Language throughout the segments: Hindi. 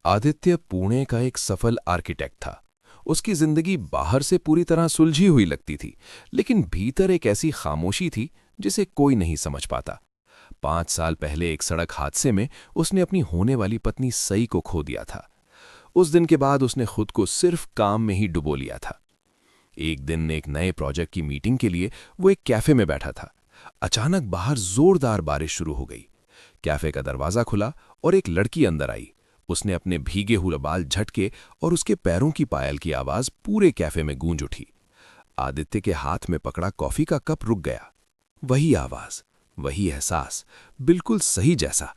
आदित्य पुणे का एक सफल आर्किटेक्ट था। उसकी जिंदगी बाहर से पूरी तरह सुलझी हुई लगती थी, लेकिन भीतर एक ऐसी खामोशी थी जिसे कोई नहीं समझ पाता। 5 साल पहले एक सड़क हादसे में उसने अपनी होने वाली पत्नी सई को खो दिया था। उस दिन के बाद उसने खुद को सिर्फ काम में ही डुबो लिया था। एक दिन एक नए प्रोजेक्ट की मीटिंग के लिए वो एक कैफे में बैठा था। अचानक बाहर जोरदार बारिश शुरू हो गई। कैफे का दरवाजा खुला और एक लड़की अंदर आई। उसने अपने भीगे हुए बाल झटके और उसके पैरों की पायल की आवाज पूरे कैफे में गूंज उठी। आदित्य के हाथ में पकड़ा कॉफी का कप रुक गया। वही आवाज, वही एहसास, बिल्कुल सही जैसा।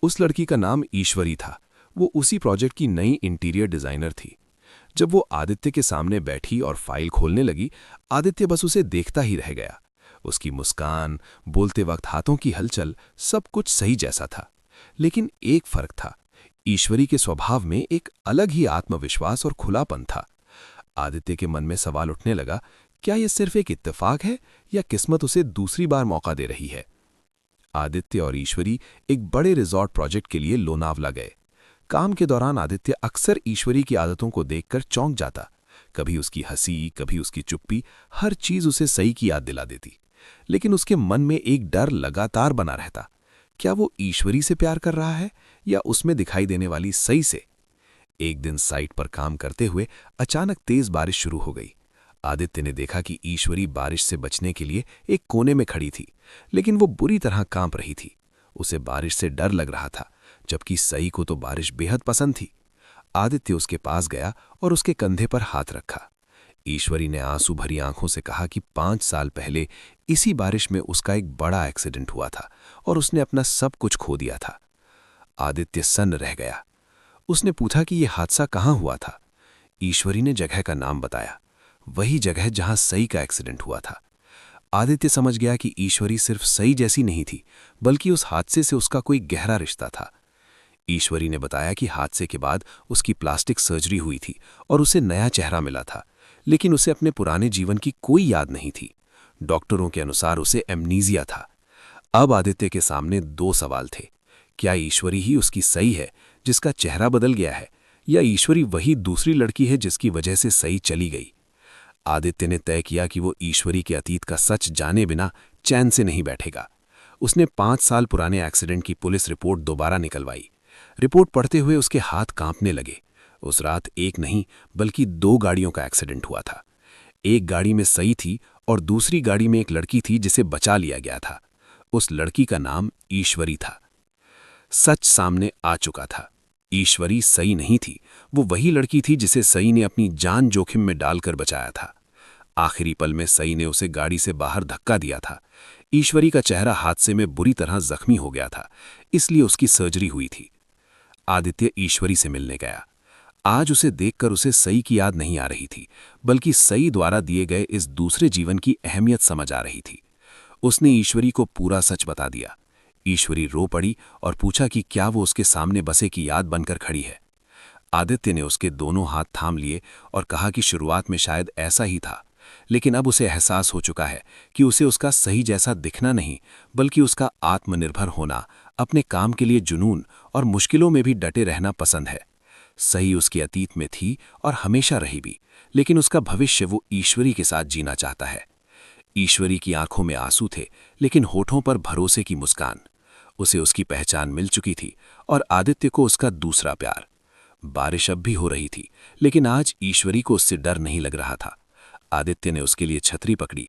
उस लड़की का नाम ईश्वरी था। वो उसी प्रोजेक्ट की नई इंटीरियर डिजाइनर थी। जब वो आदित्य के सामने बैठी और फाइल खोलने लगी, आदित्य बस उसे देखता ही रह गया। उसकी मुस्कान, बोलते वक्त हाथों की हलचल, सब कुछ सही जैसा था। लेकिन एक फर्क था। ईश्वरी के स्वभाव में एक अलग ही आत्मविश्वास और खुलापन था। आदित्य के मन में सवाल उठने लगा, क्या यह सिर्फ एक इत्तेफाक है या किस्मत उसे दूसरी बार मौका दे रही है। आदित्य और ईश्वरी एक बड़े रिजॉर्ट प्रोजेक्ट के लिए लोनावला गए। काम के दौरान आदित्य अक्सर ईश्वरी की आदतों को देखकर चौंक जाता। कभी उसकी हंसी, कभी उसकी चुप्पी, हर चीज उसे सही की याद दिला देती। लेकिन उसके मन में एक डर लगातार बना रहता। क्या वो ईश्वरी से प्यार कर रहा है या उसमें दिखाई देने वाली सई से। एक दिन साइट पर काम करते हुए अचानक तेज बारिश शुरू हो गई। आदित्य ने देखा कि ईश्वरी बारिश से बचने के लिए एक कोने में खड़ी थी, लेकिन वो बुरी तरह कांप रही थी। उसे बारिश से डर लग रहा था, जबकि सई को तो बारिश बेहद पसंद थी। आदित्य उसके पास गया और उसके कंधे पर हाथ रखा। ईश्वरी ने आंसू भरी आंखों से कहा कि 5 साल पहले इसी बारिश में उसका एक बड़ा एक्सीडेंट हुआ था और उसने अपना सब कुछ खो दिया था। आदित्य सन्न रह गया। उसने पूछा कि यह हादसा कहाँ हुआ था। ईश्वरी ने जगह का नाम बताया, वही जगह जहां सई का एक्सीडेंट हुआ था। आदित्य समझ गया कि ईश्वरी सिर्फ सई जैसी नहीं थी, बल्कि उस हादसे से उसका कोई गहरा रिश्ता था। ईश्वरी ने बताया कि हादसे के बाद उसकी प्लास्टिक सर्जरी हुई थी और उसे नया चेहरा मिला था, लेकिन उसे अपने पुराने जीवन की कोई याद नहीं थी। डॉक्टरों के अनुसार उसे एमनीजिया था। अब आदित्य के सामने दो सवाल थे। क्या ईश्वरी ही उसकी सई है जिसका चेहरा बदल गया है, या ईश्वरी वही दूसरी लड़की है जिसकी वजह से सई चली गई। आदित्य ने तय किया कि वो ईश्वरी के अतीत का सच जाने बिना चैन से नहीं बैठेगा। उसने 5 साल पुराने एक्सीडेंट की पुलिस रिपोर्ट दोबारा निकलवाई। रिपोर्ट पढ़ते हुए उसके हाथ कांपने लगे। उस रात एक नहीं बल्कि 2 गाड़ियों का एक्सीडेंट हुआ था। एक गाड़ी में सई थी और दूसरी गाड़ी में एक लड़की थी जिसे बचा लिया गया था। उस लड़की का नाम ईश्वरी था। सच सामने आ चुका था। ईश्वरी सई नहीं थी, वो वही लड़की थी जिसे सई ने अपनी जान जोखिम में डालकर बचाया था। आखिरी पल में सई ने उसे गाड़ी से बाहर धक्का दिया था। ईश्वरी का चेहरा हादसे में बुरी तरह जख्मी हो गया था, इसलिए उसकी सर्जरी हुई थी। आदित्य ईश्वरी से मिलने गया। आज उसे देखकर उसे सई की याद नहीं आ रही थी, बल्कि सई द्वारा दिए गए इस दूसरे जीवन की अहमियत समझ आ रही थी। उसने ईश्वरी को पूरा सच बता दिया। ईश्वरी रो पड़ी और पूछा कि क्या वो उसके सामने बसे की याद बनकर खड़ी है। आदित्य ने उसके दोनों हाथ थाम लिए और कहा कि शुरुआत में शायद ऐसा ही था, लेकिन अब उसे एहसास हो चुका है कि उसे उसका सही जैसा दिखना नहीं, बल्कि उसका आत्मनिर्भर होना, अपने काम के लिए जुनून और मुश्किलों में भी डटे रहना पसंद है। सही उसके अतीत में थी और हमेशा रही भी, लेकिन उसका भविष्य वो ईश्वरी के साथ जीना चाहता है। ईश्वरी की आंखों में आंसू थे, लेकिन होठों पर भरोसे की मुस्कान। उसे उसकी पहचान मिल चुकी थी और आदित्य को उसका दूसरा प्यार। बारिश अब भी हो रही थी, लेकिन आज ईश्वरी को उससे डर नहीं लग रहा था। आदित्य ने उसके लिए छतरी पकड़ी